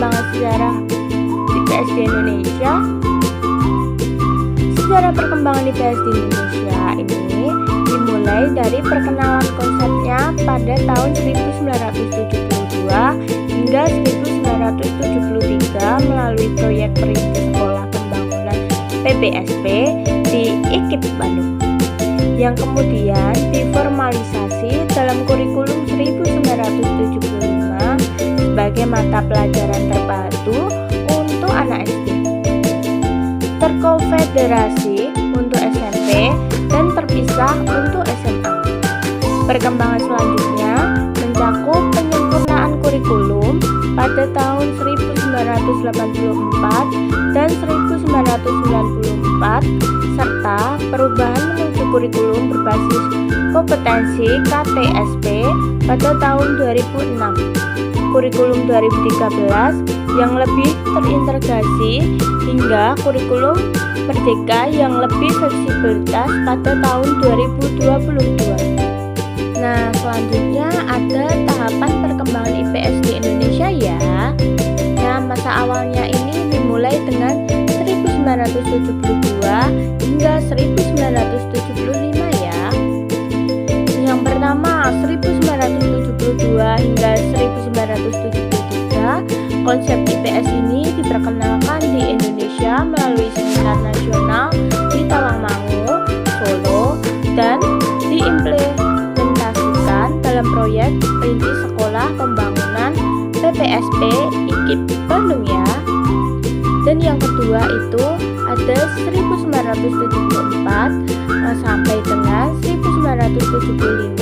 perkembangan sejarah IPS di Indonesia. Sejarah perkembangan IPS di Indonesia ini dimulai dari perkenalan konsepnya pada tahun 1972 hingga 1973 melalui proyek Perintis Sekolah Pembangunan PBSP di IKIP Bandung, yang kemudian diformalisasi dalam kurikulum 1975 sebagai mata pelajaran terpadu untuk anak SD, terkonfederasi untuk SMP, dan terpisah untuk SMA. Perkembangan selanjutnya mencakup penyempurnaan kurikulum pada tahun 1984 dan 1994 serta perubahan menuju kurikulum berbasis kompetensi KTSP pada tahun 2006. Kurikulum 2013 yang lebih terintegrasi hingga kurikulum merdeka yang lebih fleksibilitas pada tahun 2022. Nah, selanjutnya ada tahapan perkembangan IPS di Indonesia ya. Nah, masa awalnya ini dimulai dengan 1972 hingga 1975 ya. Yang pertama 1972 hingga 1973, konsep IPS ini diperkenalkan di Indonesia melalui seminar nasional di Tawangmangu, Solo, dan diimplementasikan dalam proyek Perintis Sekolah Pembangunan PPSP IKIP Bandung ya. Dan yang kedua itu ada 1974 sampai dengan 1975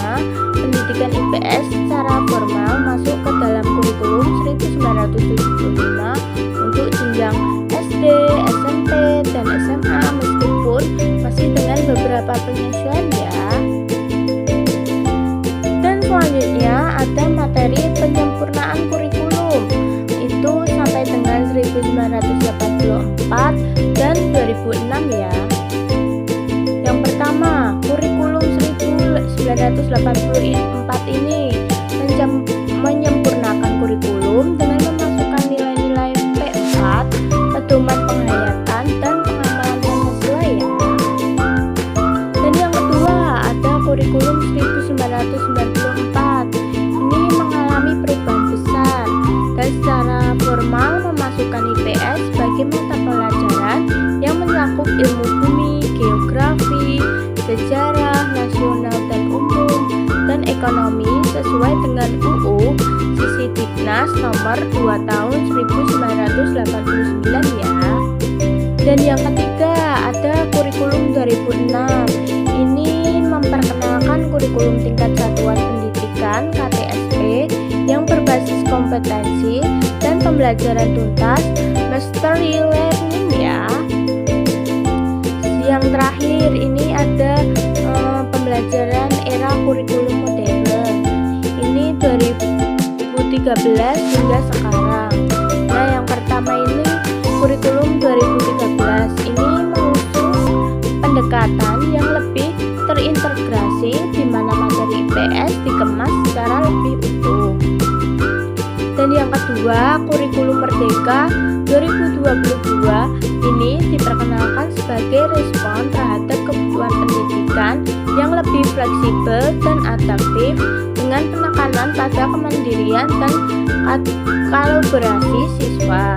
pendidikan IPS secara formal masuk ke dalam kurikulum 1975 untuk jenjang SD, SMP, dan SMA meskipun masih dengan beberapa penyesuaian ya. Dan selanjutnya ada materi penyempurnaan kurikulum itu sampai dengan 1984 dan 2006 ya. Yang pertama, kurikulum 1984 ini menyempurnakan kurikulum dengan memasukkan nilai-nilai P4, pedoman penghayatan dan pengamalan Pancasila ya. Dan yang kedua ada kurikulum 1994. Ini mengalami perubahan besar dan secara formal memasukkan IPS sebagai mata pelajaran yang mencakup ilmu bumi, geografi, sejarah nasional dan umum, dan ekonomi sesuai dengan UU Sisidiknas nomor 2 tahun 1989 ya. Dan yang ketiga ada kurikulum 2006. Ini memperkenalkan kurikulum tingkat satuan pendidikan KTSP yang berbasis kompetensi dan pembelajaran tuntas mastery learning ya. Yang terakhir ini ada pembelajaran era kurikulum modern. Ini 2013 hingga sekarang. Nah, yang pertama ini kurikulum 2013 ini mengusung pendekatan yang lebih terintegrasi di mana materi IPS dikemas secara lebih utuh. Dan yang kedua, kurikulum Merdeka 2022 ini diperkenalkan sebagai respon terhadap kebutuhan pendidikan yang lebih fleksibel dan adaptif dengan penekanan pada kemandirian dan kolaborasi siswa.